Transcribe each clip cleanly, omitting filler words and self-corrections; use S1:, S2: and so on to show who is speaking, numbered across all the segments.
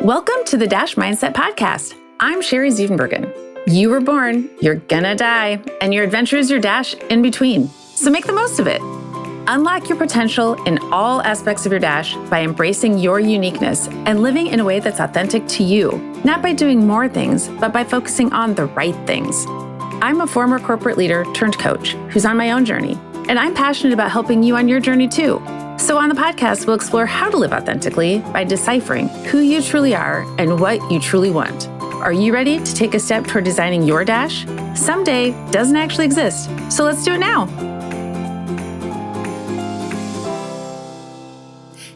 S1: Welcome to the Dash Mindset Podcast. I'm Sherry Zievenbergen. You were born, you're gonna die, and your adventure is your dash in between. So make the most of it. Unlock your potential in all aspects of your dash by embracing your uniqueness and living in a way that's authentic to you, not by doing more things, but by focusing on the right things. I'm a former corporate leader turned coach who's on my own journey, and I'm passionate about helping you on your journey too. So on the podcast, we'll explore how to live authentically by deciphering who you truly are and what you truly want. Are you ready to take a step toward designing your dash? Someday doesn't actually exist, so let's do it now.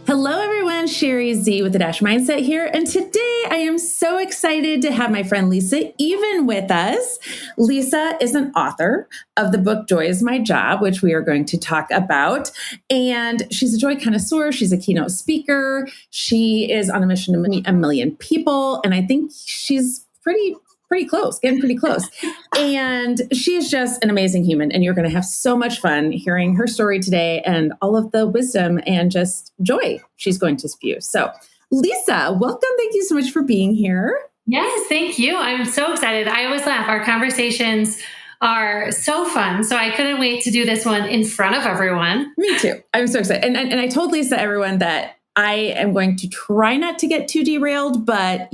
S1: Hello, everyone. Sherry Z with the Dash Mindset here. And today I am so excited to have my friend Lisa Even with us. Lisa is an author of the book Joy is My Job, which we are going to talk about. And she's a joy connoisseur. She's a keynote speaker. She is on a mission to meet 1 million people. And I think she's getting pretty close. And she is just an amazing human. And you're going to have so much fun hearing her story today and all of the wisdom and just joy she's going to spew. So Lisa, welcome. Thank you so much for being here.
S2: Yes, thank you. I'm so excited. I always laugh. Our conversations are so fun. So I couldn't wait to do this one in front of everyone.
S1: Me too. I'm so excited. And I told Lisa, everyone, that I am going to try not to get too derailed, but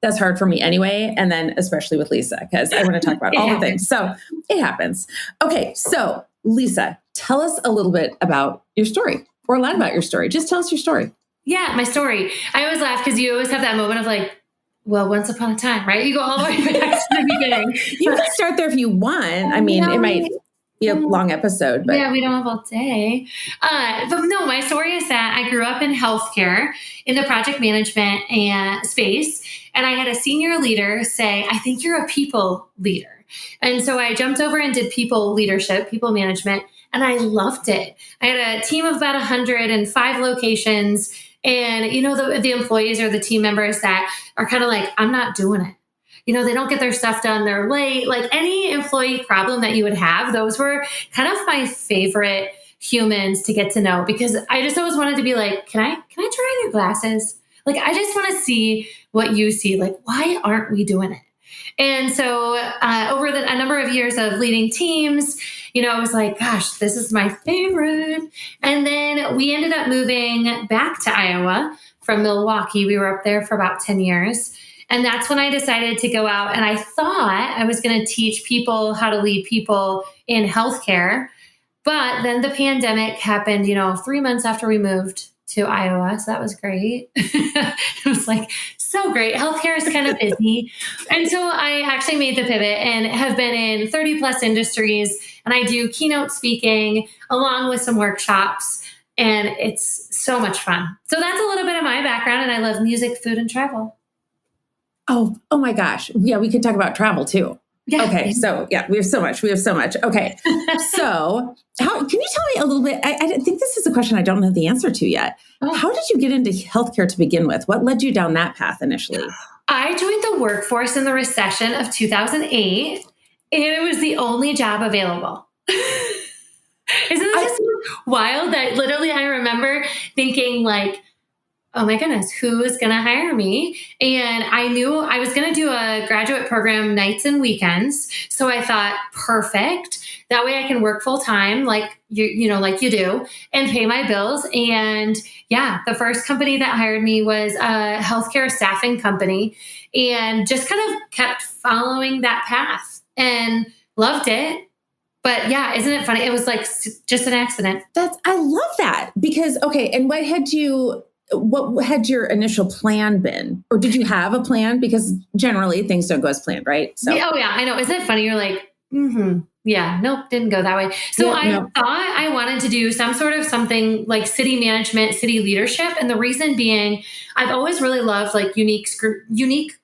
S1: that's hard for me anyway. And then especially with Lisa, because I want to talk about all the things. So it happens. Okay. So Lisa, tell us a little bit about your story or a lot about your story. Just tell us your story.
S2: Yeah, my story. I always laugh because you always have that moment of like, well, once upon a time, right? You go all the way back to the beginning.
S1: You can start there if you want. I mean, it might be a long episode, but
S2: yeah, we don't have all day. But no, my story is that I grew up in healthcare in the project management and space. And I had a senior leader say, I think you're a people leader. And so I jumped over and did people leadership, people management, and I loved it. I had a team of about 105 locations. And, the employees or the team members that are kind of like, I'm not doing it. They don't get their stuff done. They're late. Like any employee problem that you would have, those were kind of my favorite humans to get to know, because I just always wanted to be like, can I try on your glasses? Like, I just want to see what you see. Like, why aren't we doing it? And so over a number of years of leading teams, I was like, gosh, this is my favorite. And then we ended up moving back to Iowa from Milwaukee. We were up there for about 10 years. And that's when I decided to go out, and I thought I was going to teach people how to lead people in healthcare. But then the pandemic happened, 3 months after we moved to Iowa. So that was great. It was like so great. Healthcare is kind of busy. And so I actually made the pivot and have been in 30 plus industries. And I do keynote speaking along with some workshops. And it's so much fun. So that's a little bit of my background. And I love music, food, and travel.
S1: Oh my gosh. Yeah, we could talk about travel too. Yeah. Okay. So yeah, we have so much. Okay. So can you tell me a little bit? I think this is a question I don't know the answer to yet. Oh. How did you get into healthcare to begin with? What led you down that path initially?
S2: I joined the workforce in the recession of 2008, and it was the only job available. Isn't this just wild that literally I remember thinking like, oh my goodness, who is going to hire me? And I knew I was going to do a graduate program nights and weekends. So I thought, perfect. That way I can work full time like you do and pay my bills. And yeah, the first company that hired me was a healthcare staffing company, and just kind of kept following that path and loved it. But yeah, isn't it funny? It was like just an accident.
S1: I love that because, okay. And what had your initial plan been? Or did you have a plan? Because generally things don't go as planned, right?
S2: So. Yeah, I know. Isn't it funny? You're like, yeah, nope, didn't go that way. So I thought I wanted to do some sort of something like city management, city leadership. And the reason being, I've always really loved like unique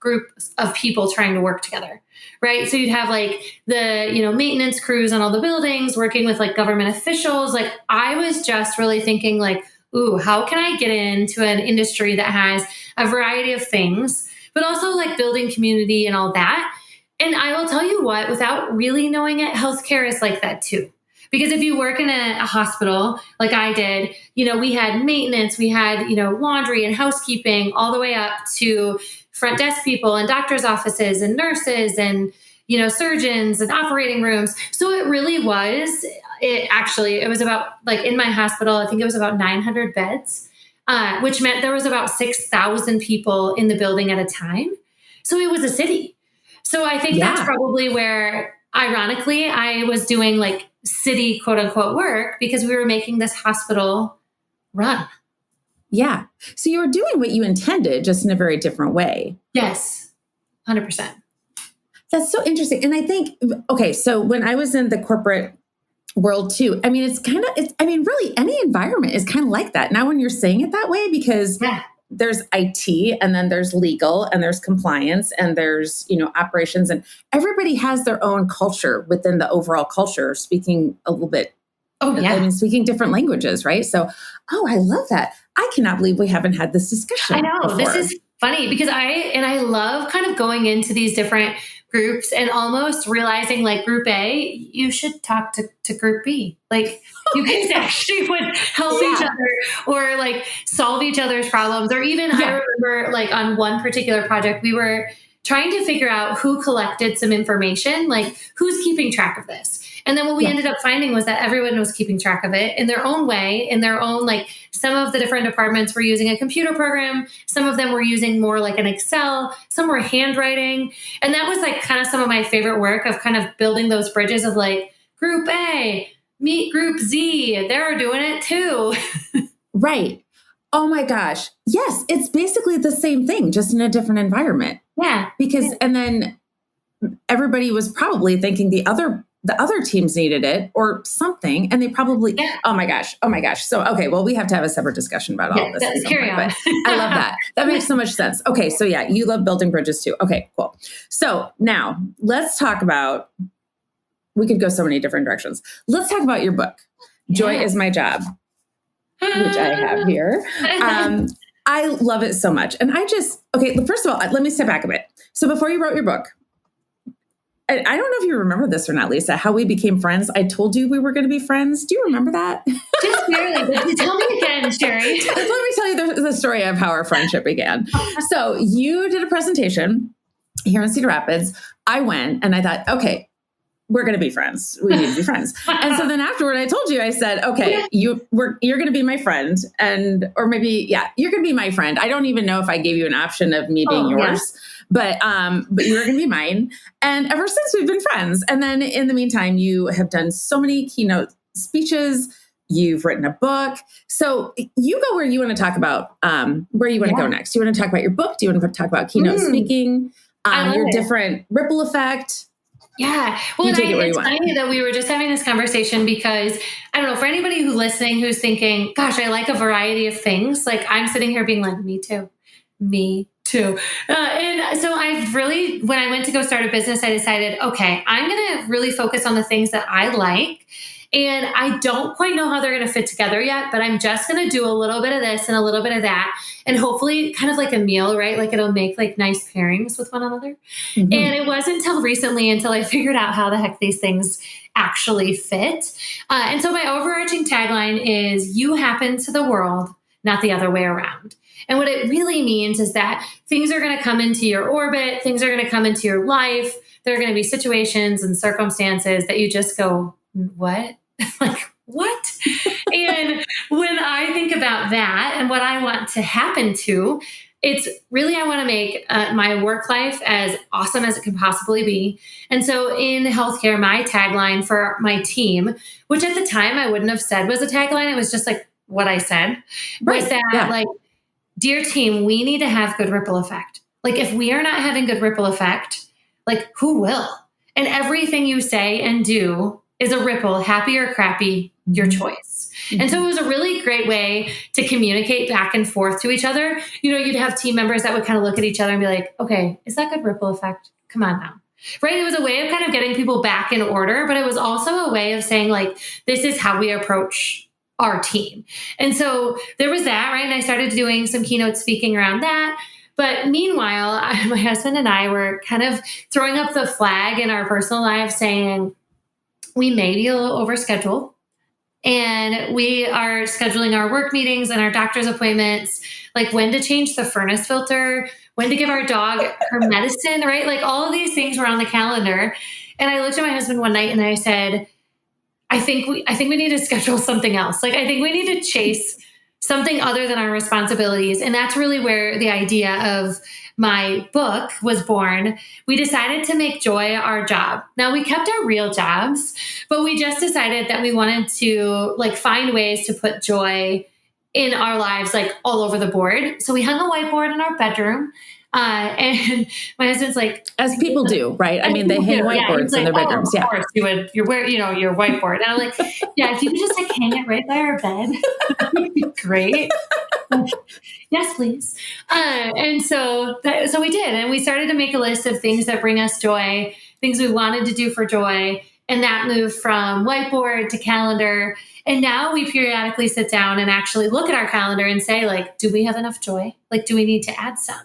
S2: groups of people trying to work together. Right. So you'd have like the, maintenance crews on all the buildings, working with like government officials. Like I was just really thinking like, ooh, how can I get into an industry that has a variety of things, but also like building community and all that? And I will tell you what, without really knowing it, healthcare is like that too. Because if you work in a hospital, like I did, we had maintenance, we had, laundry and housekeeping all the way up to front desk people and doctor's offices and nurses and, surgeons and operating rooms. So it really was, it was about, like, in my hospital, I think it was about 900 beds, which meant there was about 6,000 people in the building at a time. So it was a city. So I think that's probably where, ironically, I was doing like city quote unquote work because we were making this hospital run.
S1: Yeah. So you were doing what you intended, just in a very different way.
S2: Yes. 100%.
S1: That's so interesting. And I think, okay, so when I was in the corporate world too, I mean, really any environment is kind of like that. Now, when you're saying it that way, because there's IT and then there's legal and there's compliance and there's, operations, and everybody has their own culture within the overall culture, speaking a little bit. Oh, yeah. I mean, speaking different languages, right? So, I love that. I cannot believe we haven't had this discussion.
S2: I know.
S1: Before.
S2: This is funny because I love kind of going into these different groups and almost realizing, like, group A, you should talk to group B. Like, you guys actually would help each other or like solve each other's problems. Or even I remember, like, on one particular project, we were trying to figure out who collected some information, like who's keeping track of this. And then what we ended up finding was that everyone was keeping track of it in their own way, in their own, like, some of the different departments were using a computer program. Some of them were using more like an Excel. Some were handwriting. And that was like kind of some of my favorite work of kind of building those bridges of like, group A, meet group Z. They're doing it too.
S1: Right. Oh my gosh. Yes. It's basically the same thing, just in a different environment.
S2: Yeah.
S1: And then everybody was probably thinking the other teams needed it or something. And they probably, oh my gosh. So, okay, well, we have to have a separate discussion about all this.
S2: Carry on.
S1: But I love that. That makes so much sense. Okay. So you love building bridges too. Okay, cool. So now let's talk about, we could go so many different directions. Let's talk about your book, Joy is My Job, which I have here. I love it so much. And first of all, let me step back a bit. So before you wrote your book, I don't know if you remember this or not, Lisa, how we became friends. I told you we were going to be friends. Do you remember that?
S2: Just barely. Tell me again, Sherry.
S1: Let me tell you the story of how our friendship began. So you did a presentation here in Cedar Rapids. I went and I thought, okay, we're going to be friends. We need to be friends. And so then afterward, I told you, I said, okay, you're going to be my friend. You're going to be my friend. I don't even know if I gave you an option of me being yours, but you were going to be mine. And ever since, we've been friends. And then in the meantime, you have done so many keynote speeches. You've written a book. So you go where you want to talk about, where you want to go next. Do you want to talk about your book? Do you want to talk about keynote speaking, your different ripple effect?
S2: Yeah. Well, it's funny that we were just having this conversation because I don't know, for anybody who's listening, who's thinking, gosh, I like a variety of things. Like, I'm sitting here being like, me too. And so when I went to go start a business, I decided, okay, I'm going to really focus on the things that I like. And I don't quite know how they're going to fit together yet, but I'm just going to do a little bit of this and a little bit of that. And hopefully kind of like a meal, right? Like, it'll make like nice pairings with one another. Mm-hmm. And it wasn't until recently until I figured out how the heck these things actually fit. And so my overarching tagline is, you happen to the world, not the other way around. And what it really means is that things are going to come into your orbit. Things are going to come into your life. There are going to be situations and circumstances that you just go, what? Like, what? And when I think about that and what I want to happen to, it's really, I want to make my work life as awesome as it can possibly be. And so in healthcare, my tagline for my team, which at the time I wouldn't have said was a tagline, it was just like what I said, was that like, dear team, we need to have good ripple effect. Like, if we are not having good ripple effect, like, who will? And everything you say and do is a ripple, happy or crappy, your choice. Mm-hmm. And so it was a really great way to communicate back and forth to each other. You'd have team members that would kind of look at each other and be like, okay, is that good ripple effect? Come on now. Right? It was a way of kind of getting people back in order, but it was also a way of saying, like, this is how we approach our team. And so there was that, right? And I started doing some keynote speaking around that. But meanwhile, my husband and I were kind of throwing up the flag in our personal lives saying, we may be a little overscheduled. And we are scheduling our work meetings and our doctor's appointments, like when to change the furnace filter, when to give our dog her medicine, right? Like all of these things were on the calendar. And I looked at my husband one night and I said, I think we need to schedule something else. Like, I think we need to chase something other than our responsibilities. And that's really where the idea of my book was born. We decided to make joy our job. Now, we kept our real jobs, but we just decided that we wanted to like find ways to put joy in our lives, like all over the board. So we hung a whiteboard in our bedroom. And my husband's like,
S1: as people do, right? I mean, they hang whiteboards in their bedrooms.
S2: Of course, you wear your whiteboard. And I'm like, yeah, if you could just like hang it right by our bed, that would be great. Yes, please. And so we did, and we started to make a list of things that bring us joy, things we wanted to do for joy, and that moved from whiteboard to calendar. And now we periodically sit down and actually look at our calendar and say, like, do we have enough joy? Like, do we need to add some?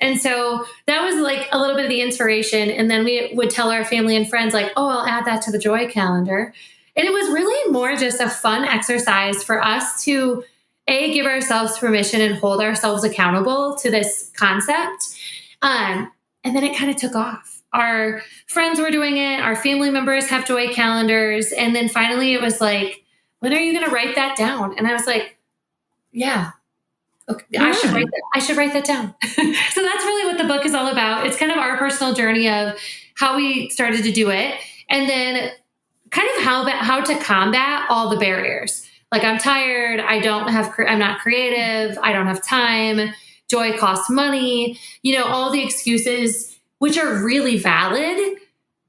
S2: And so that was like a little bit of the inspiration. And then we would tell our family and friends, like, oh, I'll add that to the joy calendar. And it was really more just a fun exercise for us to, give ourselves permission and hold ourselves accountable to this concept. And then it kind of took off. Our friends were doing it. Our family members have joy calendars. And then finally it was like, when are you going to write that down? And I was like, yeah. Okay, yeah. I should write that down. So that's really what the book is all about. It's kind of our personal journey of how we started to do it, and then kind of how to combat all the barriers. Like, I'm tired. I'm not creative. I don't have time. Joy costs money. All the excuses, which are really valid.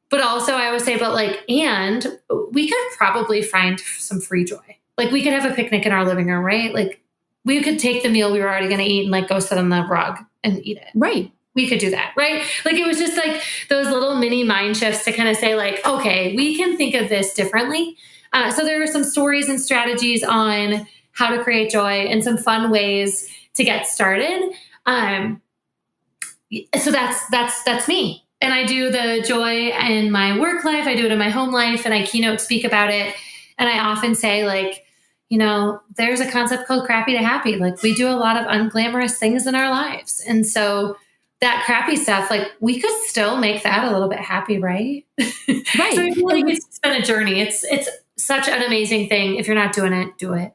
S2: But also I would say, and we could probably find some free joy. Like, we could have a picnic in our living room, right? Like, we could take the meal we were already going to eat and like go sit on the rug and eat it.
S1: Right.
S2: We could do that, right? Like, it was just like those little mini mind shifts to kind of say like, okay, we can think of this differently. So there are some stories and strategies on how to create joy and some fun ways to get started. So that's me. And I do the joy in my work life. I do it in my home life, and I keynote speak about it. And I often say, like, there's a concept called crappy to happy. Like, we do a lot of unglamorous things in our lives. And so that crappy stuff, like, we could still make that a little bit happy, right?
S1: Right.
S2: So I feel like it's been a journey. It's such an amazing thing. If you're not doing it, do it.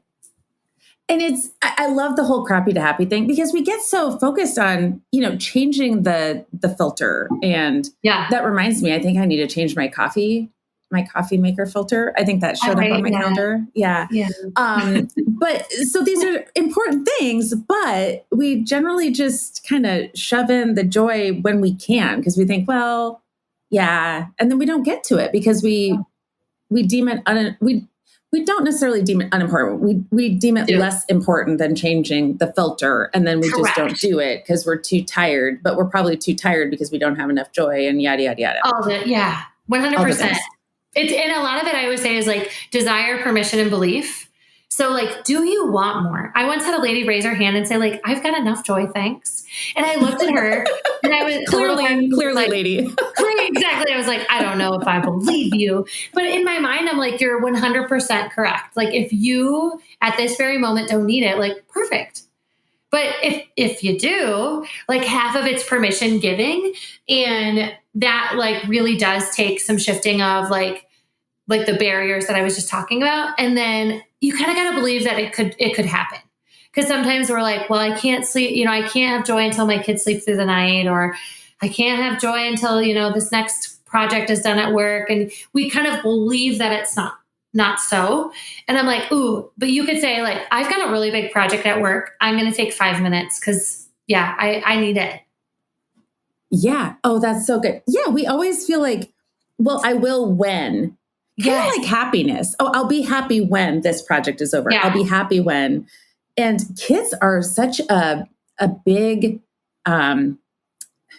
S1: And I love the whole crappy to happy thing, because we get so focused on, changing the filter. And that reminds me, I think I need to change my coffee maker filter. I think that showed up on my calendar. Yeah. But so these are important things, but we generally just kind of shove in the joy when we can, because we think, well, yeah. And then we don't get to it because we deem it, we don't necessarily deem it unimportant. We deem it less important than changing the filter. And then we just don't do it because we're too tired, but we're probably too tired because we don't have enough joy and yada, yada, yada.
S2: All of it. Yeah. 100%. And a lot of it, I would say, is like desire, permission, and belief. So like, do you want more? I once had a lady raise her hand and say, like, I've got enough joy, thanks. And I looked at her and I was
S1: clearly
S2: like,
S1: lady.
S2: Exactly. I was like, I don't know if I believe you. But in my mind, I'm like, you're 100% correct. Like, if you at this very moment don't need it, like, perfect. But if you do, like, half of it's permission giving, and that like really does take some shifting of like the barriers that I was just talking about. And then you kind of got to believe that it could happen. Because sometimes we're like, well, I can't sleep, I can't have joy until my kids sleep through the night, or I can't have joy until, this next project is done at work. And we kind of believe that it's not so. And I'm like, ooh, but you could say, like, I've got a really big project at work. I'm going to take 5 minutes because I need it.
S1: Yeah. Oh, that's so good. Yeah. We always feel like, well, I will when. Kind of like happiness. Oh, I'll be happy when this project is over. Yeah. I'll be happy when. And kids are such a big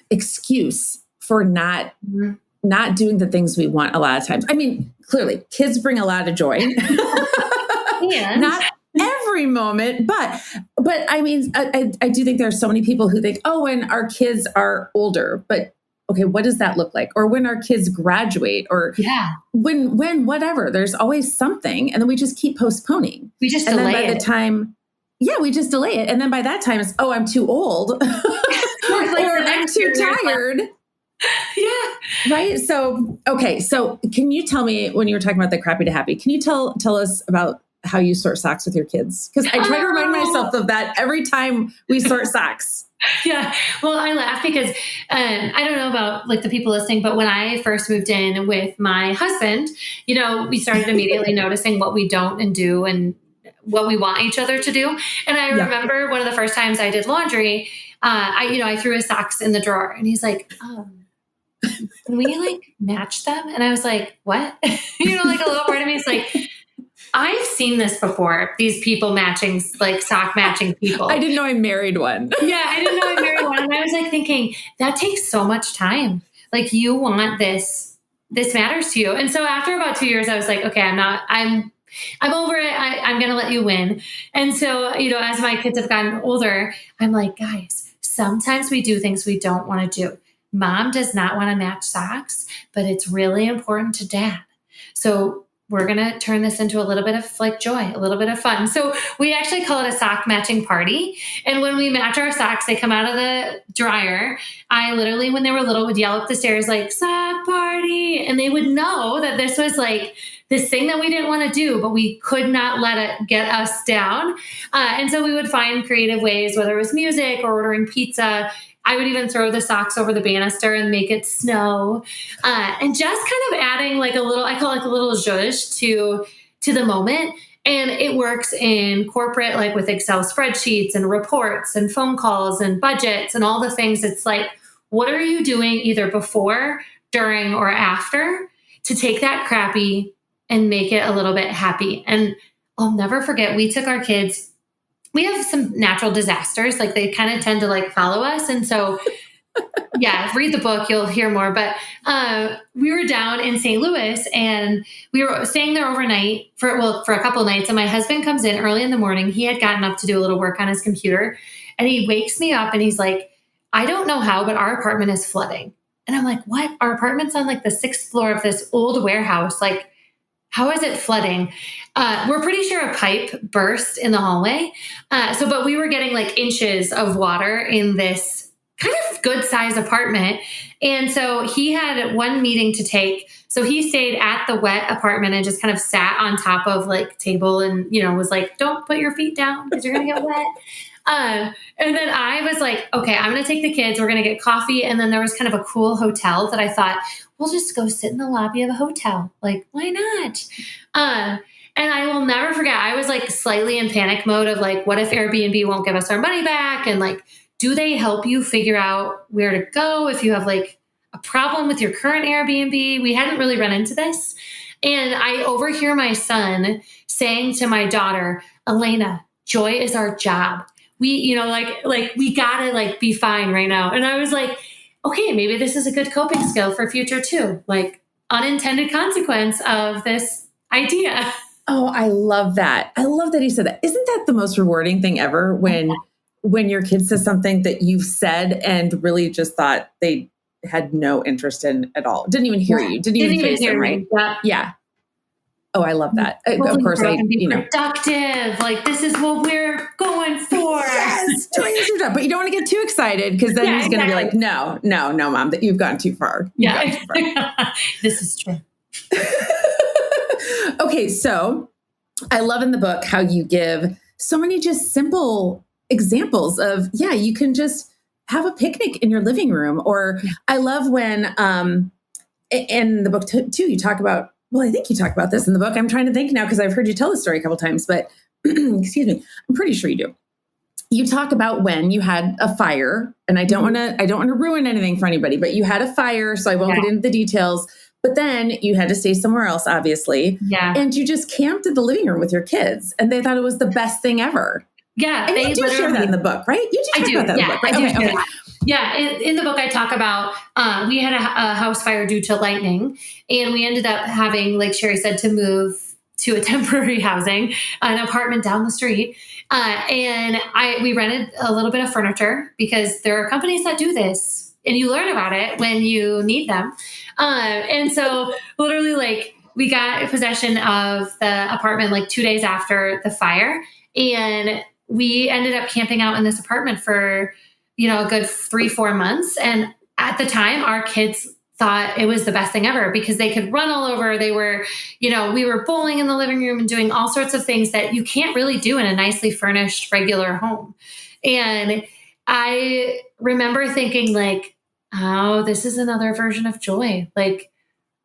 S1: excuse for not doing the things we want a lot of times. I mean, clearly, kids bring a lot of joy.
S2: And
S1: not every moment, but I mean, I do think there are so many people who think, oh, when our kids are older, but okay, what does that look like? Or when our kids graduate, or when whatever, there's always something. And then we just keep postponing.
S2: We just
S1: and
S2: delay
S1: then by
S2: it.
S1: the time, we just delay it. And then by that time it's, oh, I'm too old or I'm too tired.
S2: Yeah.
S1: Right. So, okay. So can you tell me, when you were talking about the crappy to happy, can you tell us about how you sort socks with your kids? Because I try to remind myself of that every time we sort socks.
S2: Yeah. Well, I laugh because I don't know about like the people listening, but when I first moved in with my husband, we started immediately noticing what we don't and do and what we want each other to do. And I remember one of the first times I did laundry, I threw his socks in the drawer and he's like, can we like match them? And I was like, what? Like a little part of me is like, I've seen this before. These people matching, like sock matching people.
S1: I didn't know I married one.
S2: Yeah, I didn't know I married one. And I was like thinking, that takes so much time. Like you want this matters to you. And so after about 2 years, I was like, okay, I'm over it. I'm going to let you win. And so, as my kids have gotten older, I'm like, guys, sometimes we do things we don't want to do. Mom does not want to match socks, but it's really important to dad. So we're going to turn this into a little bit of like joy, a little bit of fun. So we actually call it a sock matching party. And when we match our socks, they come out of the dryer. I literally, when they were little, would yell up the stairs like sock party. And they would know that this was like this thing that we didn't want to do, but we could not let it get us down. And so we would find creative ways, whether it was music or ordering pizza. I would even throw the socks over the banister and make it snow. And just kind of adding like a little, I call it like a little zhuzh to the moment. And it works in corporate, like with Excel spreadsheets and reports and phone calls and budgets and all the things. It's like, what are you doing either before, during, or after to take that crappy and make it a little bit happy? And I'll never forget, we took our kids. We have some natural disasters, like they kind of tend to like follow us. And so, read the book, you'll hear more. But we were down in St. Louis and we were staying there overnight for a couple of nights. And my husband comes in early in the morning. He had gotten up to do a little work on his computer and he wakes me up and he's like, I don't know how, but our apartment is flooding. And I'm like, what? Our apartment's on like the 6th floor of this old warehouse. Like, how is it flooding? We're pretty sure a pipe burst in the hallway. But we were getting like inches of water in this kind of good sized apartment. And so he had one meeting to take. So he stayed at the wet apartment and just kind of sat on top of like table and, was like, don't put your feet down because you're going to get wet. And then I was like, okay, I'm going to take the kids. We're going to get coffee. And then there was kind of a cool hotel that I thought, we'll just go sit in the lobby of a hotel. Like, why not? And I will never forget, I was like slightly in panic mode of like, what if Airbnb won't give us our money back? And like, do they help you figure out where to go if you have like a problem with your current Airbnb? We hadn't really run into this. And I overhear my son saying to my daughter, Elena, joy is our job. We, we gotta like be fine right now. And I was like, okay, maybe this is a good coping skill for future too. Like unintended consequence of this idea.
S1: Oh, I love that. I love that he said that. Isn't that the most rewarding thing ever when your kid says something that you've said and really just thought they had no interest in at all? Didn't even hear you. Didn't even face them, right? Yeah. Oh, I love that. Of course,
S2: productive. Like this is what we're going for.
S1: Yes, doing your job. But you don't want to get too excited because then he's going to be like, no, mom, that you've gone too far.
S2: This is true.
S1: Okay, so I love in the book how you give so many just simple examples of, you can just have a picnic in your living room. Or I love when in the book too, you talk about, well, I think you talk about this in the book. I'm trying to think now because I've heard you tell the story a couple times, but excuse me, I'm pretty sure you do. You talk about when you had a fire, and I don't want to ruin anything for anybody, but you had a fire, so I won't get into the details. But then you had to stay somewhere else, obviously. Yeah. And you just camped in the living room with your kids, and they thought it was the best thing ever.
S2: Yeah.
S1: And you do share that in the book, right? You do talk about that in the book, right?
S2: Okay. Yeah. In the book, I talk about, we had a house fire due to lightning, and we ended up having, like Sherry said, to move to a temporary housing, an apartment down the street. And we rented a little bit of furniture because there are companies that do this and you learn about it when you need them. And so literally like we got possession of the apartment like 2 days after the fire. And we ended up camping out in this apartment for, a good 3-4 months. And at the time, our kids thought it was the best thing ever because they could run all over. They were, we were bowling in the living room and doing all sorts of things that you can't really do in a nicely furnished regular home. And I remember thinking like, oh, this is another version of joy. Like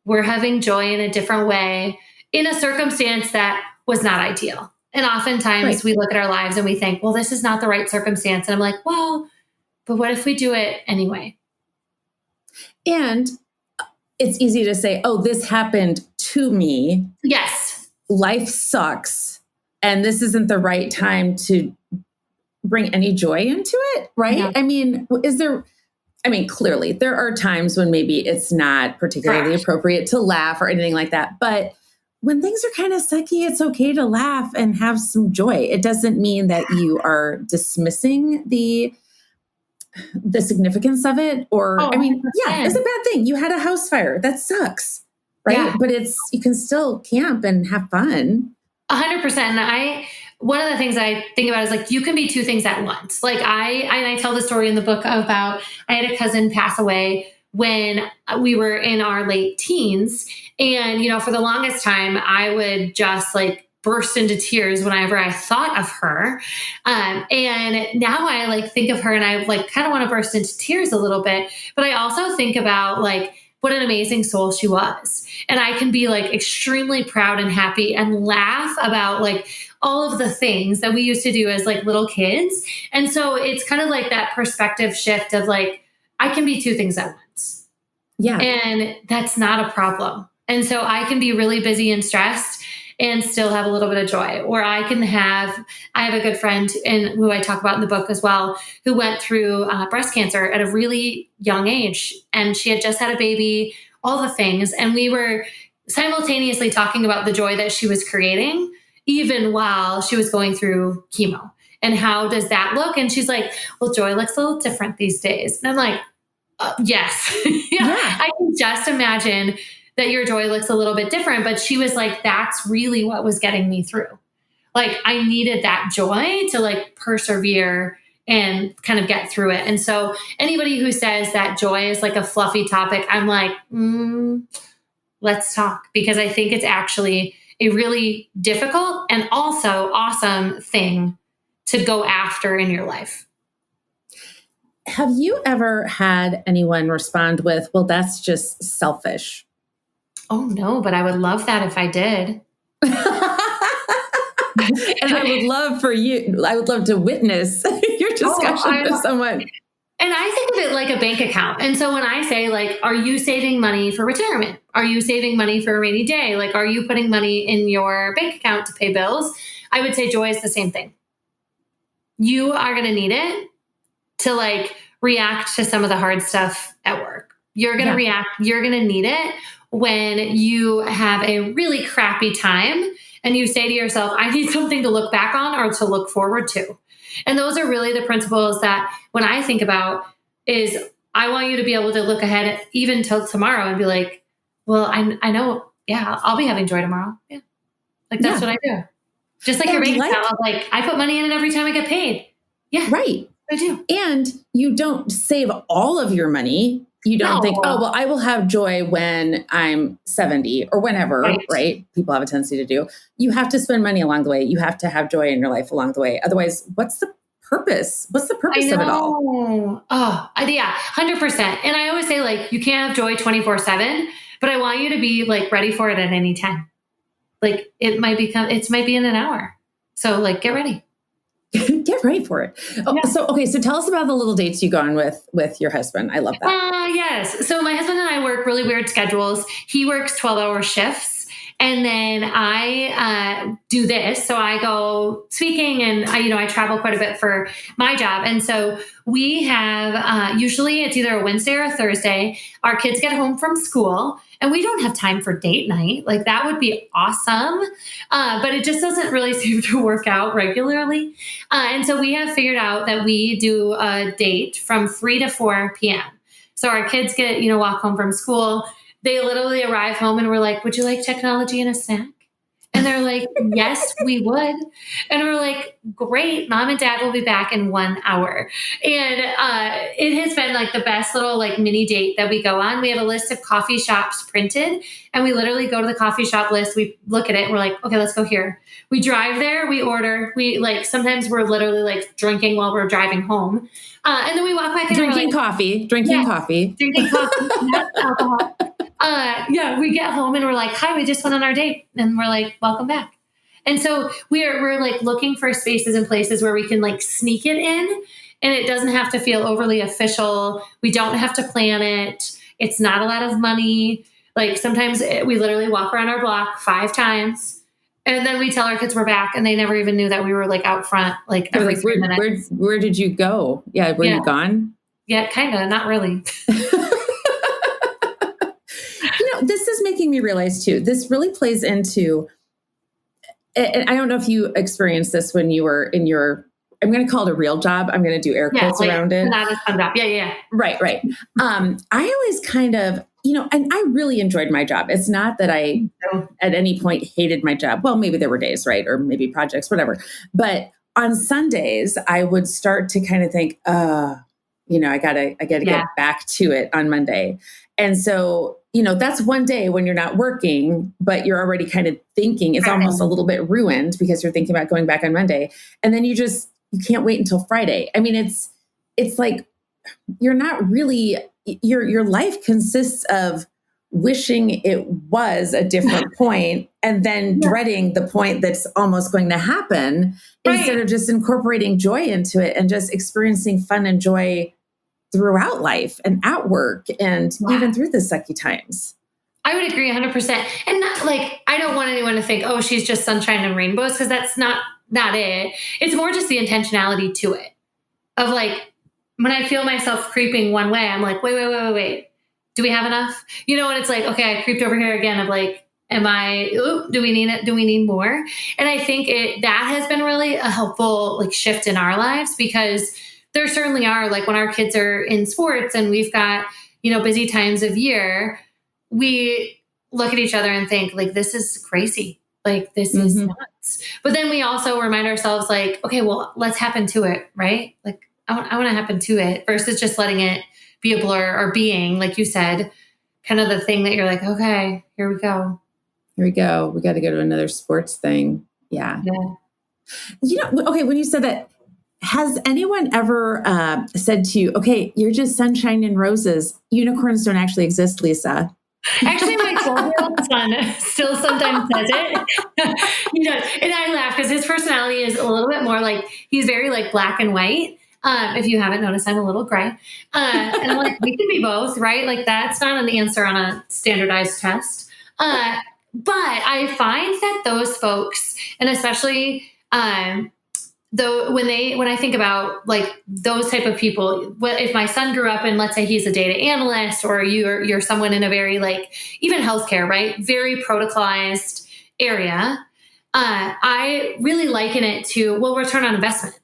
S2: we're having joy in a different way in a circumstance that was not ideal. And oftentimes we look at our lives and we think, well, this is not the right circumstance. And I'm like, well, but what if we do it anyway?
S1: And it's easy to say, oh, this happened to me.
S2: Yes.
S1: Life sucks. And this isn't the right time to bring any joy into it, right?
S2: Yeah.
S1: I mean, clearly there are times when maybe it's not particularly appropriate to laugh or anything like that. But when things are kind of sucky, it's okay to laugh and have some joy. It doesn't mean that you are dismissing the significance of it or, it's a bad thing. You had a house fire. That sucks, right? Yeah. But you can still camp and have fun.
S2: 100%. One of the things I think about is like, you can be two things at once. Like I tell the story in the book about, I had a cousin pass away when we were in our late teens. And, for the longest time, I would just like burst into tears whenever I thought of her. And now I like think of her and I like kind of want to burst into tears a little bit, but I also think about like what an amazing soul she was. And I can be like extremely proud and happy and laugh about like all of the things that we used to do as like little kids. And so it's kind of like that perspective shift of like, I can be two things at once.
S1: Yeah.
S2: And that's not a problem. And so I can be really busy and stressed and still have a little bit of joy. Or I have a good friend who I talk about in the book as well, who went through breast cancer at a really young age. And she had just had a baby, all the things. And we were simultaneously talking about the joy that she was creating, even while she was going through chemo. And how does that look? And she's like, well, joy looks a little different these days. And I'm like, yes. Yeah. I can just imagine that your joy looks a little bit different. But she was like, that's really what was getting me through. Like I needed that joy to like persevere and kind of get through it. And so anybody who says that joy is like a fluffy topic, I'm like, let's talk, because I think it's actually a really difficult and also awesome thing to go after in your life.
S1: Have you ever had anyone respond with, well, that's just selfish?
S2: Oh, no, but I would love that if I did.
S1: And I would love to witness your discussion with someone.
S2: And I think of it like a bank account. And so when I say like, are you saving money for retirement? Are you saving money for a rainy day? Like, are you putting money in your bank account to pay bills? I would say joy is the same thing. You are going to need it to like react to some of the hard stuff at work. You're going to react. You're going to need it when you have a really crappy time and you say to yourself, I need something to look back on or to look forward to. And those are really the principles that when I think about is I want you to be able to look ahead even till tomorrow and be like, well, I know, I'll be having joy tomorrow. Yeah. Like that's what I do. Just like your bank account, like I put money in it every time I get paid. Yeah.
S1: Right.
S2: I do.
S1: And you don't save all of your money. You don't think, oh, well, I will have joy when I'm 70 or whenever, right? People have a tendency to do. You have to spend money along the way. You have to have joy in your life along the way. Otherwise, what's the purpose? What's the purpose of it all?
S2: Oh, yeah, 100%. And I always say like, you can't have joy 24/7, but I want you to be like ready for it at any time. Like it might be in an hour. So like, get ready.
S1: Get ready for it. So tell us about the little dates you go on with your husband. I love that.
S2: Yes. So my husband and I work really weird schedules. He works 12-hour shifts. And then I do this. So I go speaking and I travel quite a bit for my job. And so we have, usually it's either a Wednesday or a Thursday. Our kids get home from school and we don't have time for date night. Like that would be awesome. But it just doesn't really seem to work out regularly. And so we have figured out that we do a date from 3 to 4 p.m. So our kids get, walk home from school. They literally arrive home and we're like, would you like technology and a snack? And they're like, yes, we would. And we're like, great, mom and dad will be back in 1 hour. And it has been like the best little like mini date that we go on. We have a list of coffee shops printed and we literally go to the coffee shop list. We look at it and we're like, okay, let's go here. We drive there, we order, sometimes we're literally like drinking while we're driving home. And then we walk back and
S1: drinking coffee,
S2: drinking coffee, not alcohol. We get home and we're like, hi, we just went on our date. And we're like, welcome back. And so we're like looking for spaces and places where we can like sneak it in and it doesn't have to feel overly official. We don't have to plan it. It's not a lot of money. Like sometimes we literally walk around our block 5 times and then we tell our kids we're back and they never even knew that we were like out front, like every 3 minutes.
S1: Where did you go? Yeah. Were you gone?
S2: Yeah, kind of, not really.
S1: This is making me realize too, this really plays into, and I don't know if you experienced this when you were in your, I'm going to call it a real job. I'm going to do air quotes around it.
S2: Not a fun job. Yeah.
S1: Right. I always kind of, and I really enjoyed my job. It's not that I at any point hated my job. Well, maybe there were days, right? Or maybe projects, whatever. But on Sundays, I would start to kind of think, I gotta get back to it on Monday. And so, that's one day when you're not working, but you're already kind of thinking it's almost a little bit ruined because you're thinking about going back on Monday. And then you can't wait until Friday. I mean, it's like, you're not really, your life consists of wishing it was a different point and then dreading the point that's almost going to happen instead of just incorporating joy into it and just experiencing fun and joy throughout life and at work and even through the sucky times.
S2: I would agree 100%. And not, like, I don't want anyone to think, oh, she's just sunshine and rainbows, because that's not it. It's more just the intentionality to it of like, when I feel myself creeping one way, I'm like, wait. Do we have enough? And it's like, okay, I creeped over here again of like, do we need it? Do we need more? And I think that has been really a helpful like shift in our lives, because there certainly are, like when our kids are in sports and we've got, busy times of year, we look at each other and think like, this is crazy. Like, this is nuts. But then we also remind ourselves like, okay, well, let's happen to it, right? Like I want to happen to it versus just letting it be a blur or being, like you said, kind of the thing that you're like, okay, here we go.
S1: We got to go to another sports thing. Yeah. Okay. When you said that, has anyone ever said to you, okay, you're just sunshine and roses. Unicorns don't actually exist, Lisa.
S2: Actually, my 12-year-old son still sometimes says it. He does. And I laugh because his personality is a little bit more like, he's very like black and white. If you haven't noticed, I'm a little gray. And I'm like, we can be both, right? Like that's not an answer on a standardized test. But I find that those folks, and especially though when I think about like those type of people, if my son grew up and let's say he's a data analyst or you're someone in a very like even healthcare, right? Very protocolized area. I really liken it to, well, return on investment.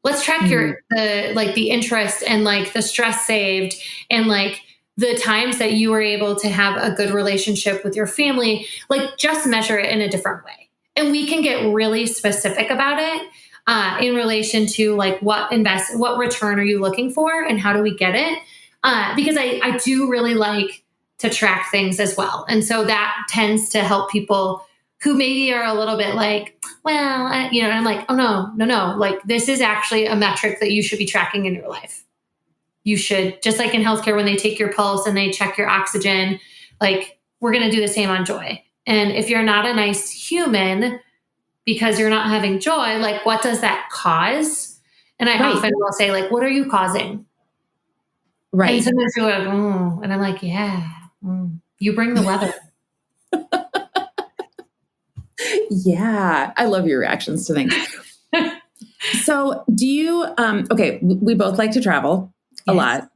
S2: Let's track the interest and like the stress saved and like the times that you were able to have a good relationship with your family, like just measure it in a different way. And we can get really specific about it. In relation to like what return are you looking for and how do we get it? Because I do really like to track things as well. And so that tends to help people who maybe are a little bit like, well, and I'm like, oh no. Like this is actually a metric that you should be tracking in your life. You should, just like in healthcare, when they take your pulse and they check your oxygen, like we're going to do the same on joy. And if you're not a nice human, because you're not having joy, like what does that cause? And I often will say, like, what are you causing?
S1: Right.
S2: And sometimes you're like, and I'm like, you bring the weather.
S1: Yeah. I love your reactions to things. So do you, okay, we both like to travel a lot.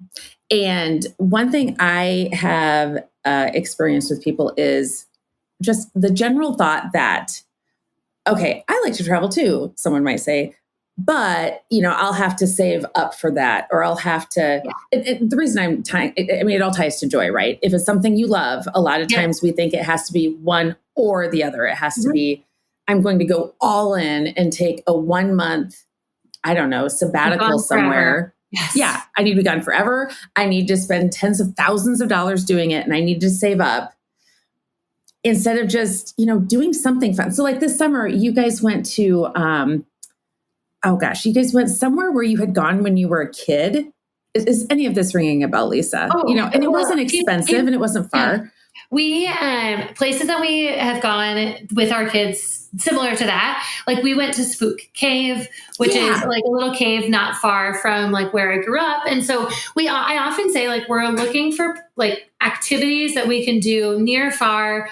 S1: And one thing I have experienced with people is just the general thought that, okay, I like to travel too, someone might say, but I'll have to save up for that, or I'll have to, the reason I'm tying, it all ties to joy, right? If it's something you love, a lot of times we think it has to be one or the other. It has to be, I'm going to go all in and take a 1 month, I don't know, sabbatical somewhere.
S2: Yes.
S1: Yeah. I need to be gone forever. I need to spend tens of thousands of dollars doing it, and I need to save up instead of just, doing something fun. So like this summer, you guys went to, you guys went somewhere where you had gone when you were a kid. Is any of this ringing a bell, Lisa? And it wasn't expensive and it wasn't far.
S2: Yeah. We, places that we have gone with our kids, similar to that, like we went to Spook Cave, which is like a little cave not far from like where I grew up. And so I often say like, we're looking for like activities that we can do near, far,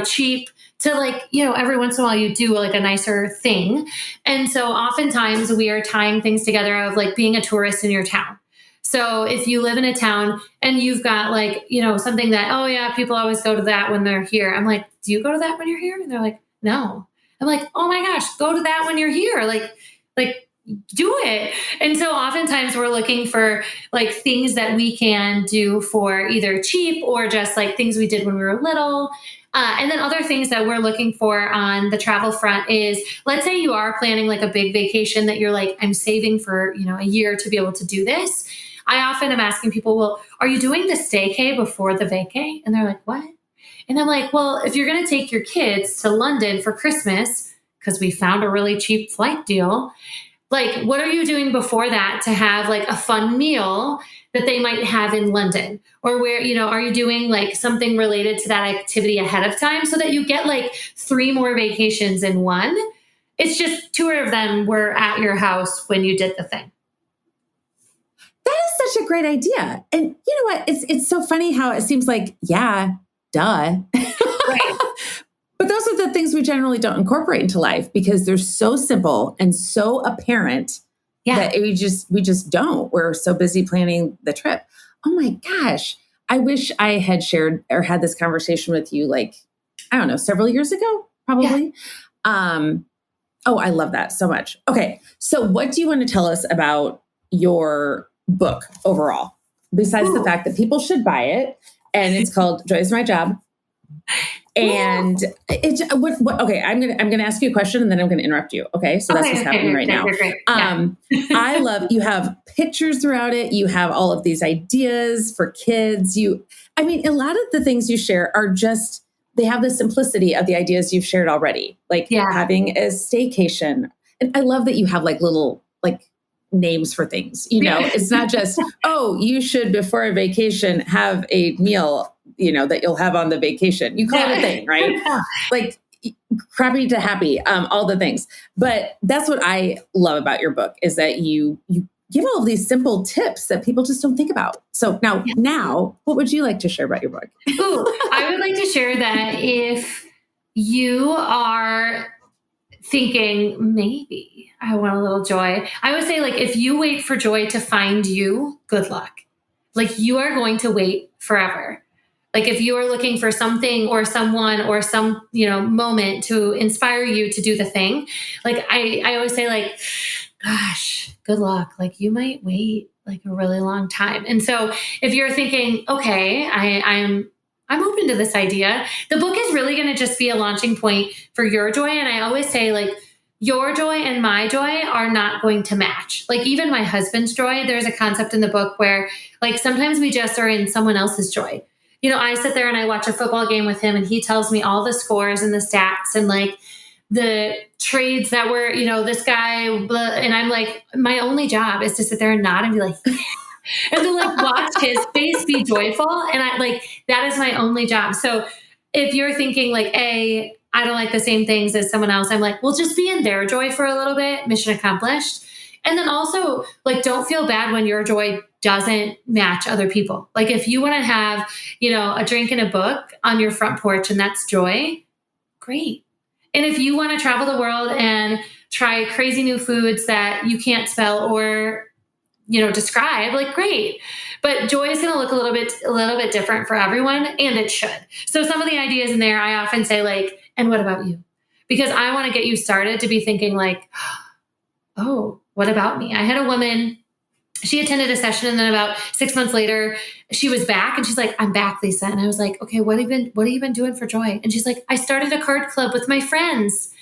S2: cheap, to like, every once in a while you do like a nicer thing. And so oftentimes we are tying things together of like being a tourist in your town. So if you live in a town and you've got like, something that, oh yeah, people always go to that when they're here. I'm like, do you go to that when you're here? And they're like, no. I'm like, oh my gosh, go to that when you're here. Like do it. And so oftentimes we're looking for like things that we can do for either cheap or just like things we did when we were little. And then other things that we're looking for on the travel front is, let's say you are planning like a big vacation that you're like, I'm saving for, a year to be able to do this. I often am asking people, well, are you doing the staycay before the vacay? And they're like, what? And I'm like, well, if you're going to take your kids to London for Christmas, because we found a really cheap flight deal, like, what are you doing before that to have like a fun meal that they might have in London? Or where, are you doing like something related to that activity ahead of time so that you get like 3 more vacations in one? It's just 2 of them were at your house when you did the thing.
S1: That is such a great idea. And you know what? It's so funny how it seems like, yeah, duh.
S2: Right.
S1: But those are the things we generally don't incorporate into life because they're so simple and so apparent that we just don't. We're so busy planning the trip. Oh my gosh. I wish I had shared or had this conversation with you like, I don't know, several years ago, probably. Yeah. I love that so much. Okay. So what do you want to tell us about your book overall, besides the fact that people should buy it? And it's called Joy is My Job. And it's okay. I'm gonna ask you a question and then I'm gonna interrupt you. Okay, so that's what's happening right now. I love you have pictures throughout it. You have all of these ideas for kids. A lot of the things you share are just they have the simplicity of the ideas you've shared already, like having a staycation. And I love that you have like little like names for things. It's not just you should before a vacation have a meal. That you'll have on the vacation. You call it a thing, right? Like crappy to happy, all the things. But that's what I love about your book is that you give all of these simple tips that people just don't think about. So now, what would you like to share about your book?
S2: I would like to share that if you are thinking, maybe I want a little joy, I would say like, if you wait for joy to find you, good luck. Like you are going to wait forever. Like if you are looking for something or someone or some, moment to inspire you to do the thing, like I always say like, gosh, good luck. Like you might wait like a really long time. And so if you're thinking, okay, I'm open to this idea, the book is really going to just be a launching point for your joy. And I always say like, your joy and my joy are not going to match. Like even my husband's joy, there's a concept in the book where like sometimes we just are in someone else's joy. I sit there and I watch a football game with him and he tells me all the scores and the stats and like the trades that were, this guy, and I'm like, my only job is to sit there and nod and be like, yeah. And to like watch his face be joyful. And I like, that is my only job. So if you're thinking like, I don't like the same things as someone else, I'm like, well, just be in their joy for a little bit, mission accomplished. And then also like, don't feel bad when your joy doesn't match other people. Like if you want to have, a drink and a book on your front porch and that's joy, great. And if you want to travel the world and try crazy new foods that you can't spell or, describe, like great. But joy is going to look a little bit different for everyone, and it should. So some of the ideas in there, I often say like, and what about you? Because I want to get you started to be thinking like, oh, what about me? I had a woman, she attended a session, and then about 6 months later, she was back and she's like, I'm back, Lisa. And I was like, okay, what have you been doing for joy? And she's like, I started a card club with my friends.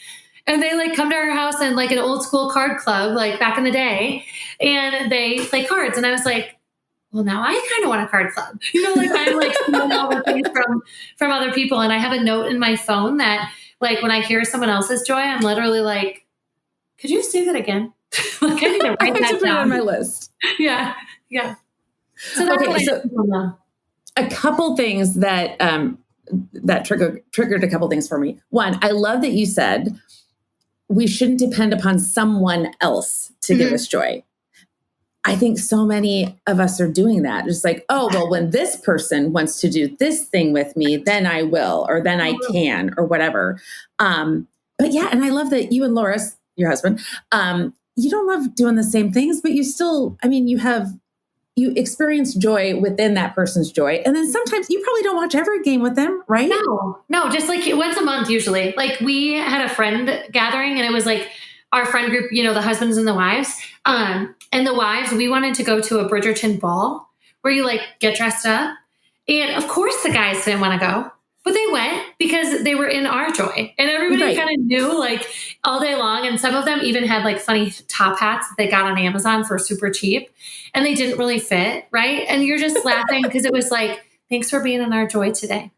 S2: And they like come to our house and like an old school card club, like back in the day, and they play cards. And I was like, well, now I kind of want a card club. Like I'm like seeing all the things from other people. And I have a note in my phone that like when I hear someone else's joy, I'm literally like, could you say that again? Like I need to write that
S1: put
S2: down
S1: it on my list.
S2: Yeah. So that's what I do.
S1: A couple things that that triggered a couple things for me. One, I love that you said we shouldn't depend upon someone else to give us joy. I think so many of us are doing that. Just like, oh, well, when this person wants to do this thing with me, then I will, or then I can, or whatever. But yeah, and I love that you and Loris, your husband, you don't love doing the same things, but you still, you experience joy within that person's joy. And then sometimes you probably don't watch every game with them, right?
S2: No, just like once a month, usually. Like we had a friend gathering and it was like our friend group, the husbands and the wives. And the wives, we wanted to go to a Bridgerton ball where you like get dressed up. And of course the guys didn't want to go, but they went because they were in our joy. And everybody kind of knew like all day long. And some of them even had like funny top hats that they got on Amazon for super cheap. And they didn't really fit, right? And you're just laughing because it was like, thanks for being in our joy today.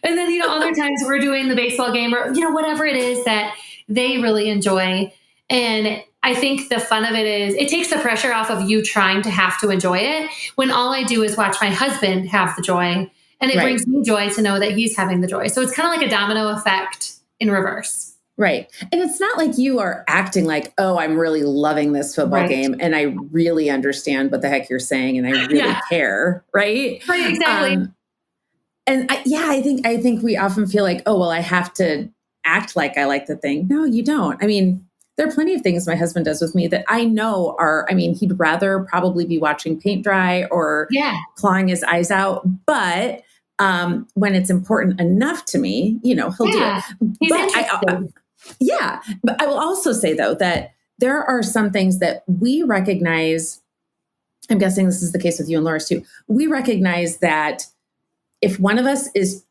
S2: And then, other times we're doing the baseball game or, whatever it is that they really enjoy. And I think the fun of it is it takes the pressure off of you trying to have to enjoy it when all I do is watch my husband have the joy. And it brings me joy to know that he's having the joy. So it's kind of like a domino effect in reverse.
S1: Right. And it's not like you are acting like, oh, I'm really loving this football game and I really understand what the heck you're saying and I really care. Right.
S2: Right. Exactly.
S1: I think we often feel like, oh, well, I have to act like I like the thing. No, you don't. I mean, there are plenty of things my husband does with me that I know he'd rather probably be watching paint dry or clawing his eyes out. But when it's important enough to me, he'll do it.
S2: He's interested.
S1: But I will also say, though, that there are some things that we recognize. I'm guessing this is the case with you and Loris, too. We recognize that if one of us is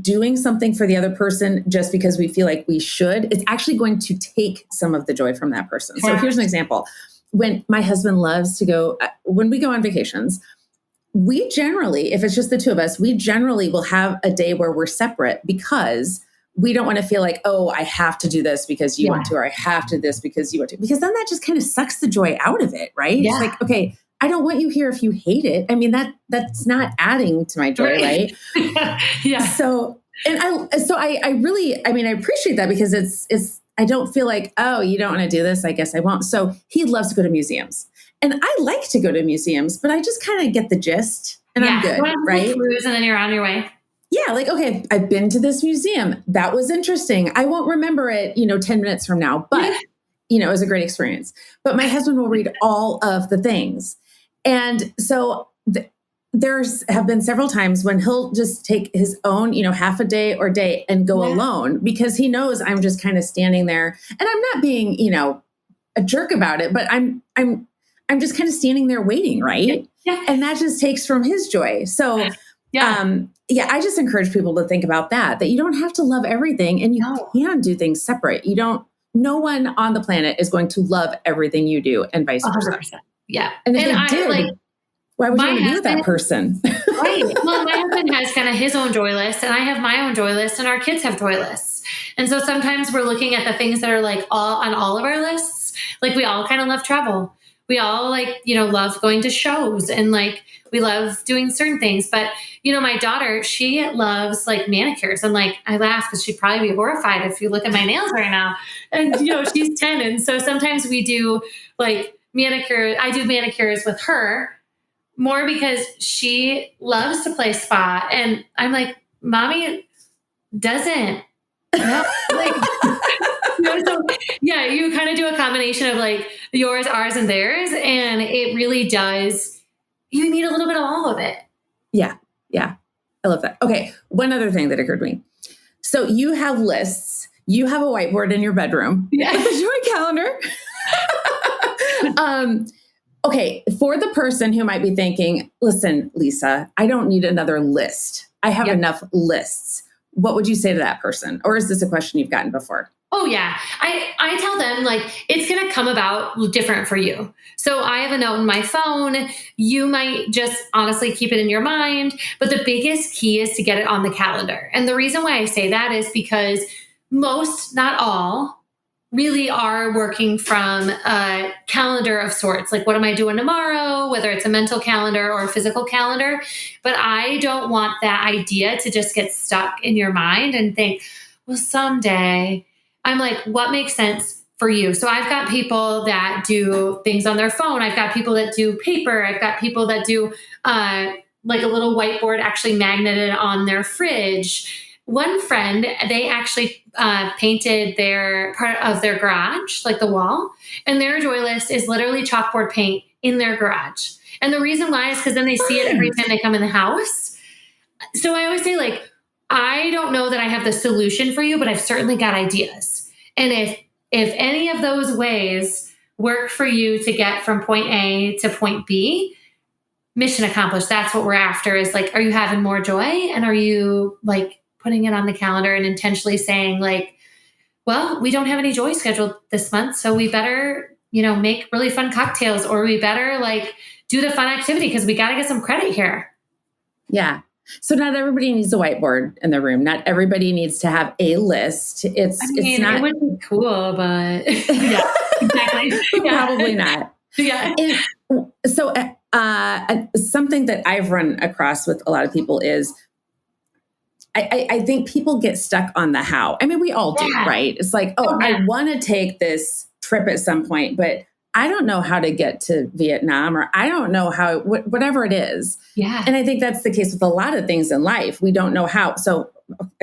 S1: doing something for the other person just because we feel like we should, it's actually going to take some of the joy from that person. So here's an example. When my husband loves to go, when we go on vacations, we generally, if it's just the two of us, we generally will have a day where we're separate because we don't want to feel like, oh, I have to do this because you want to, or I have to do this because you want to, because then that just kind of sucks the joy out of it, right? Yeah. It's like, okay, I don't want you here if you hate it. I mean, that's not adding to my joy, right? So, I really, I appreciate that because it's, I don't feel like, oh, you don't want to do this. I guess I won't. So he loves to go to museums and I like to go to museums, but I just kind of get the gist and I'm good, right?
S2: Cruise and then you're on your way.
S1: Yeah. Like, okay, I've been to this museum. That was interesting. I won't remember it, 10 minutes from now, but it was a great experience. But my husband will read all of the things. And so there's have been several times when he'll just take his own, half a day or day and go alone because he knows I'm just kind of standing there and I'm not being, a jerk about it, but I'm just kind of standing there waiting. Right. Yeah. And that just takes from his joy. So, I just encourage people to think about that you don't have to love everything and you can do things separate. No one on the planet is going to love everything you do and vice versa.
S2: 100%. Yeah.
S1: And if they did, why would you want to be with that person?
S2: Right. Well, my husband has kind of his own joy list and I have my own joy list and our kids have joy lists. And so sometimes we're looking at the things that are like all on all of our lists. Like we all kind of love travel. We all love going to shows and we love doing certain things. But, my daughter, she loves manicures. And I laugh because she'd probably be horrified if you look at my nails right now. And, she's 10. And so sometimes we do manicure. I do manicures with her more because she loves to play spa. And I'm like, mommy doesn't. You kind of do a combination of yours, ours, and theirs. And it really does. You need a little bit of all of it.
S1: Yeah. Yeah. I love that. Okay. One other thing that occurred to me. So you have lists. You have a whiteboard in your bedroom.
S2: Yeah.
S1: With a joy calendar. Okay, for the person who might be thinking, listen, Lisa, I don't need another list. I have enough lists. What would you say to that person? Or is this a question you've gotten before?
S2: Oh yeah. I tell them like, it's going to come about different for you. So I have a note in my phone. You might just honestly keep it in your mind, but the biggest key is to get it on the calendar. And the reason why I say that is because most, not all, really are working from a calendar of sorts. Like, what am I doing tomorrow? Whether it's a mental calendar or a physical calendar. But I don't want that idea to just get stuck in your mind and think, well, someday. I'm like, what makes sense for you? So I've got people that do things on their phone. I've got people that do paper. I've got people that do like a little whiteboard actually magneted on their fridge. One friend, they actually painted their part of their garage, like the wall, and their joy list is literally chalkboard paint in their garage. And the reason why is because then they see it every time they come in the house. So I always say, like, I don't know that I have the solution for you, but I've certainly got ideas. And if any of those ways work for you to get from point A to point B, mission accomplished. That's what we're after, is like, are you having more joy? And are you like putting it on the calendar and intentionally saying like, well, we don't have any joy scheduled this month, so we better, make really fun cocktails, or we better like do the fun activity because we got to get some credit here.
S1: Yeah. So not everybody needs a whiteboard in the room. Not everybody needs to have a list. It's not.
S2: It would be cool, but yeah, exactly. Yeah.
S1: Probably not.
S2: Yeah.
S1: And so something that I've run across with a lot of people is I think people get stuck on the how. I mean, we all do, right? It's like, I want to take this trip at some point, but I don't know how to get to Vietnam, or I don't know how, whatever it is.
S2: Yeah.
S1: And I think that's the case with a lot of things in life. We don't know how. So,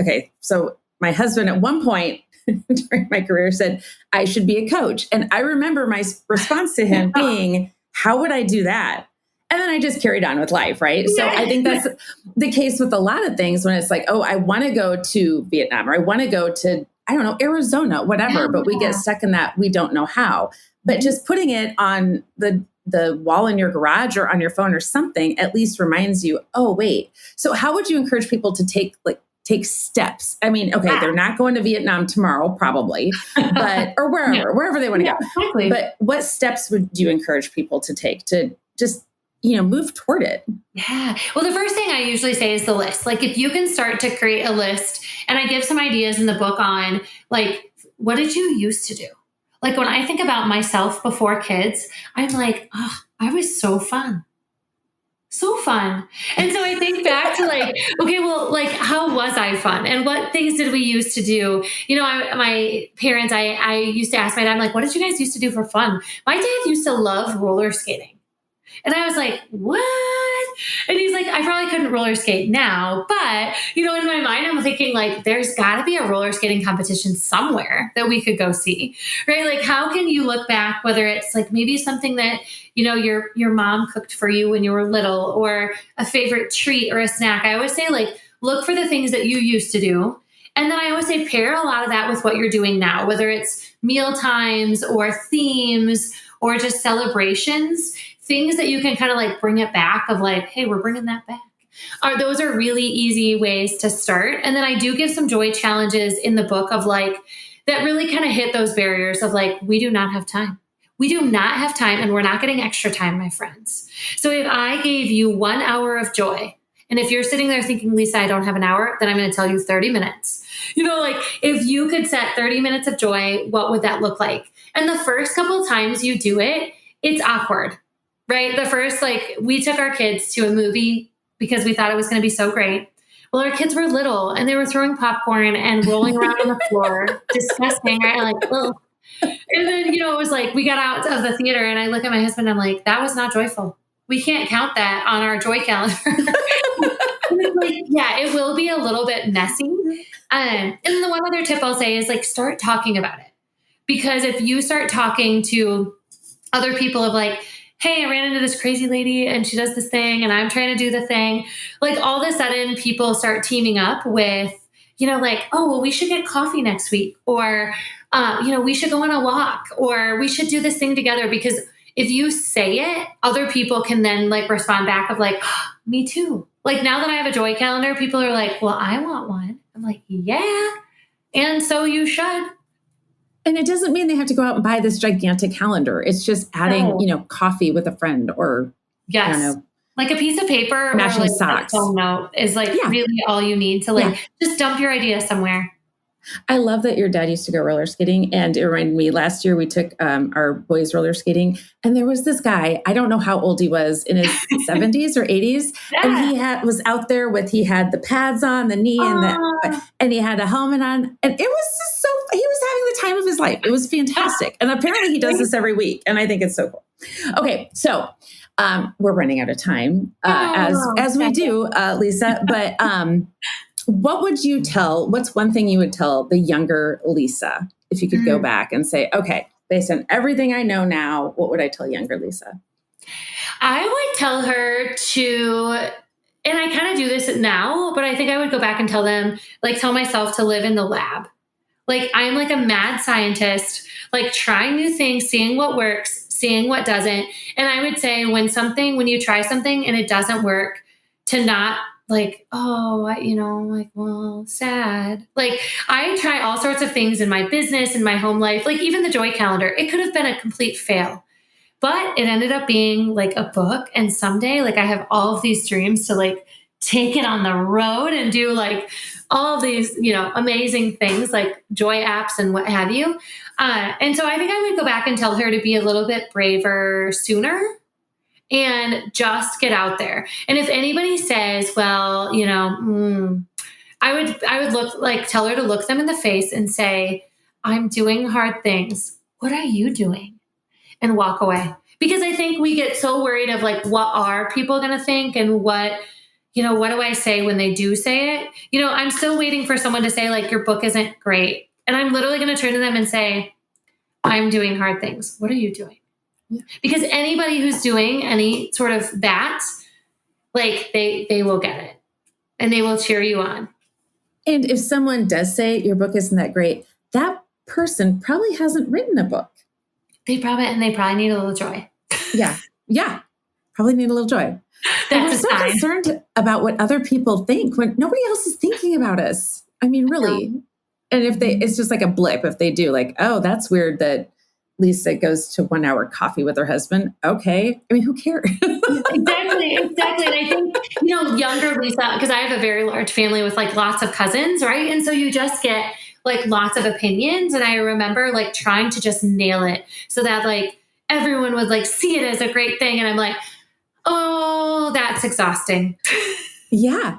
S1: okay. So my husband at one point during my career said, I should be a coach. And I remember my response to him being, how would I do that? And then I just carried on with life, right? So I think that's the case with a lot of things when it's like, I want to go to Vietnam, or I want to go to, I don't know, Arizona, whatever, but we get stuck in that we don't know how. But just putting it on the wall in your garage or on your phone or something at least reminds you, wait. So how would you encourage people to take steps? I mean, okay, they're not going to Vietnam tomorrow, probably, but, or wherever they want to go.
S2: Exactly.
S1: But what steps would you encourage people to take to just, move toward it?
S2: Yeah. Well, the first thing I usually say is the list. Like, if you can start to create a list, and I give some ideas in the book on like, what did you used to do? Like, when I think about myself before kids, I'm like, I was so fun. So fun. And so I think back to like, okay, well, like, how was I fun? And what things did we used to do? My parents, I used to ask my dad, I'm like, what did you guys used to do for fun? My dad used to love roller skating. And I was like, what? And he's like, I probably couldn't roller skate now, but, in my mind, I'm thinking like, there's got to be a roller skating competition somewhere that we could go see, right? Like, how can you look back, whether it's like maybe something that, your mom cooked for you when you were little, or a favorite treat or a snack. I always say, like, look for the things that you used to do. And then I always say, pair a lot of that with what you're doing now, whether it's meal times or themes or just celebrations, things that you can kind of like bring it back of like, hey, we're bringing that back. Those are really easy ways to start. And then I do give some joy challenges in the book of like, that really kind of hit those barriers of like, we do not have time. We do not have time, and we're not getting extra time, my friends. So if I gave you 1 hour of joy, and if you're sitting there thinking, Lisa, I don't have an hour, then I'm going to tell you 30 minutes. Like, if you could set 30 minutes of joy, what would that look like? And the first couple of times you do it, it's awkward, right? The first, like, we took our kids to a movie because we thought it was going to be so great. Well, our kids were little and they were throwing popcorn and rolling around on the floor. Disgusting, right? Like, ugh. And then, it was like, we got out of the theater and I look at my husband, I'm like, that was not joyful. We can't count that on our joy calendar. Like, yeah, it will be a little bit messy. And the one other tip I'll say is like, start talking about it. Because if you start talking to other people of like, hey, I ran into this crazy lady and she does this thing and I'm trying to do the thing. Like, all of a sudden people start teaming up with, like, oh, well, we should get coffee next week, or, we should go on a walk, or we should do this thing together, because if you say it, other people can then like respond back of like, oh, me too. Like now that I have a Joy calendar, people are like, well, I want one. I'm like, yeah. And so you should.
S1: And it doesn't mean they have to go out and buy this gigantic calendar. It's just adding,
S2: No.
S1: coffee with a friend or,
S2: Yes.
S1: I don't know,
S2: like a piece of paper
S1: matching
S2: or like
S1: socks.
S2: a phone note is like really all you need to like just dump your idea somewhere.
S1: I love that your dad used to go roller skating, and it reminded me last year we took our boys roller skating, and there was this guy, I don't know how old he was, in his 70s or 80s, and he was out there he had the pads on the knee and he had a helmet on, and it was just he was having the time of his life. It was fantastic, and apparently he does this every week, and I think it's so cool. Okay, so we're running out of time as we do, Lisa, but what's one thing you would tell the younger Lisa if you could go back and say, okay, based on everything I know now, what would I tell younger Lisa?
S2: I would tell her to, and I kind of do this now, but I think I would go back and tell myself to live in the lab. Like I'm like a mad scientist, like trying new things, seeing what works, seeing what doesn't. And I would say when you try something and it doesn't work, to not like, well, sad. Like I try all sorts of things in my business, in my home life, like even the Joy calendar, it could have been a complete fail, but it ended up being like a book. And someday, like I have all of these dreams to like take it on the road and do like all of these, amazing things like Joy apps and what have you. And so I think I would go back and tell her to be a little bit braver sooner. And just get out there. And if anybody says, well, I would tell her to look them in the face and say, I'm doing hard things. What are you doing? And walk away. Because I think we get so worried of like, what are people going to think? And what do I say when they do say it? I'm still waiting for someone to say like, your book isn't great. And I'm literally going to turn to them and say, I'm doing hard things. What are you doing? Because anybody who's doing any sort of that, like they will get it and they will cheer you on.
S1: And if someone does say your book isn't that great, that person probably hasn't written a book. They probably
S2: need a little joy.
S1: Yeah. Probably need a little joy. We're so concerned about what other people think when nobody else is thinking about us. I mean, really. And if it's just like a blip, if they do like, oh, that's weird that Lisa goes to 1 hour coffee with her husband. Okay. I mean, who cares?
S2: Exactly. And I think, younger Lisa, because I have a very large family with like lots of cousins, right? And so you just get like lots of opinions. And I remember like trying to just nail it so that like everyone would like see it as a great thing. And I'm like, oh, that's exhausting.
S1: Yeah.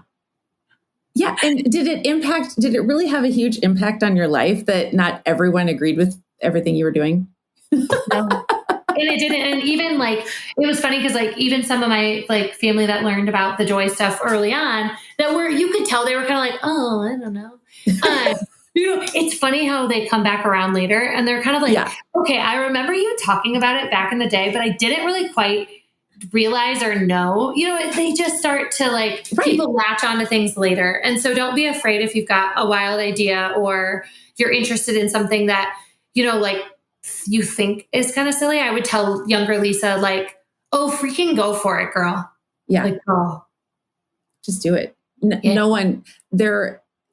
S1: Yeah. And did it really have a huge impact on your life that not everyone agreed with everything you were doing?
S2: No. And it didn't. And even like, it was funny because like even some of my like family that learned about the Joy stuff early on you could tell they were kind of like, oh, I don't know. It's funny how they come back around later and they're kind of like, okay, I remember you talking about it back in the day, but I didn't really quite realize or know, they just start to like, people latch onto things later. And so don't be afraid if you've got a wild idea or you're interested in something that, like, you think is kind of silly. I would tell younger Lisa, like, oh, freaking go for it, girl.
S1: Yeah.
S2: Like, oh.
S1: Just do it. No one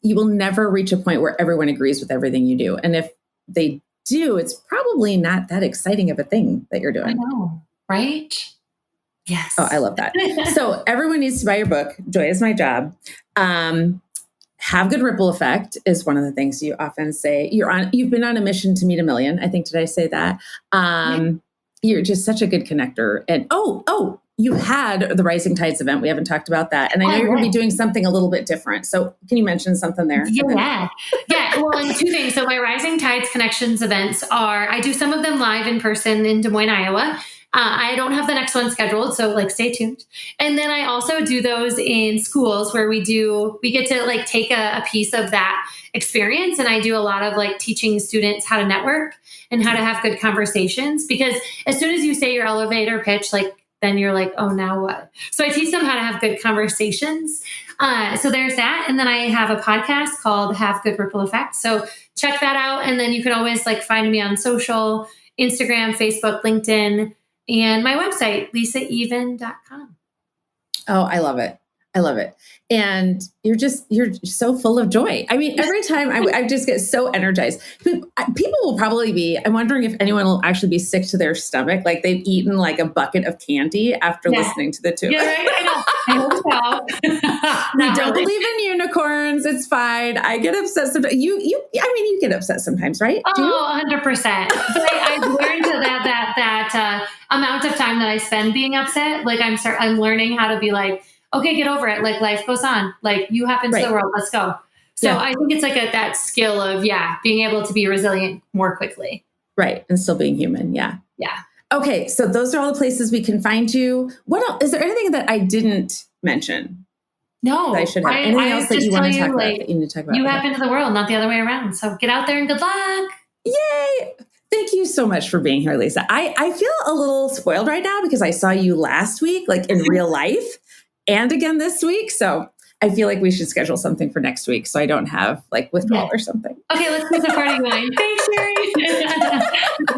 S1: you will never reach a point where everyone agrees with everything you do. And if they do, it's probably not that exciting of a thing that you're doing.
S2: I know, right? Yes.
S1: Oh, I love that. So everyone needs to buy your book. Joy is My Job. Have good ripple effect is one of the things you often say. You've been on a mission to meet a million. I think, did I say that? You're just such a good connector. And you had the Rising Tides event. We haven't talked about that. And I know you're going to be doing something a little bit different. So can you mention something there?
S2: Yeah. Well, and two things. So my Rising Tides Connections events I do some of them live in person in Des Moines, Iowa. I don't have the next one scheduled, so like stay tuned. And then I also do those in schools where we get to like take a piece of that experience. And I do a lot of like teaching students how to network and how to have good conversations, because as soon as you say your elevator pitch, like then you're like, oh, now what? So I teach them how to have good conversations. So there's that. And then I have a podcast called Have Good Ripple Effect. So check that out. And then you can always like find me on social, Instagram, Facebook, LinkedIn. and my website, lisaeven.com.
S1: Oh, I love it. I love it. And you're so full of joy. I mean, every time I just get so energized. People will probably be, I'm wondering if anyone will actually be sick to their stomach. Like they've eaten like a bucket of candy after listening to the two.
S2: Yeah, right. I hope so.
S1: We don't believe in unicorns. It's fine. I get upset sometimes. You get upset sometimes, right?
S2: Oh, 100%. But I've learned that amount of time that I spend being upset, like I'm learning how to be like, okay, get over it. Like life goes on. Like you happen to the world. Let's go. So I think it's like that skill of, being able to be resilient more quickly.
S1: Right. And still being human. Yeah.
S2: Yeah.
S1: Okay. So those are all the places we can find you. What else? Is there anything that I didn't mention?
S2: No.
S1: That I should have. Anything else that you want to talk about that you need to talk about?
S2: You happen to the world, not the other way around. So get out there and good luck.
S1: Yay. Thank you so much for being here, Lisa. I feel a little spoiled right now because I saw you last week, like in real life. And again this week. So I feel like we should schedule something for next week so I don't have like withdrawal or something.
S2: Okay, let's get the party going. Thanks, Sherry.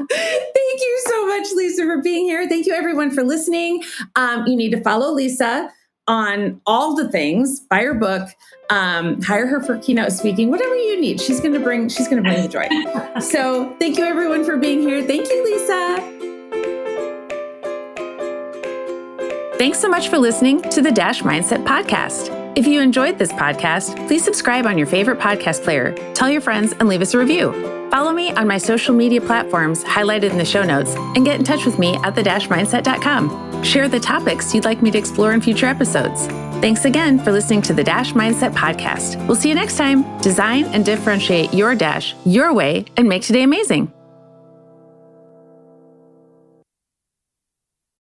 S1: Thank you so much, Lisa, for being here. Thank you, everyone, for listening. You need to follow Lisa on all the things. Buy her book, hire her for keynote speaking, whatever you need. She's going to bring the joy. So thank you, everyone, for being here. Thank you, Lisa. Thanks so much for listening to the Dash Mindset Podcast. If you enjoyed this podcast, please subscribe on your favorite podcast player, tell your friends, and leave us a review. Follow me on my social media platforms highlighted in the show notes, and get in touch with me at thedashmindset.com. Share the topics you'd like me to explore in future episodes. Thanks again for listening to the Dash Mindset Podcast. We'll see you next time. Design and differentiate your dash your way and make today amazing.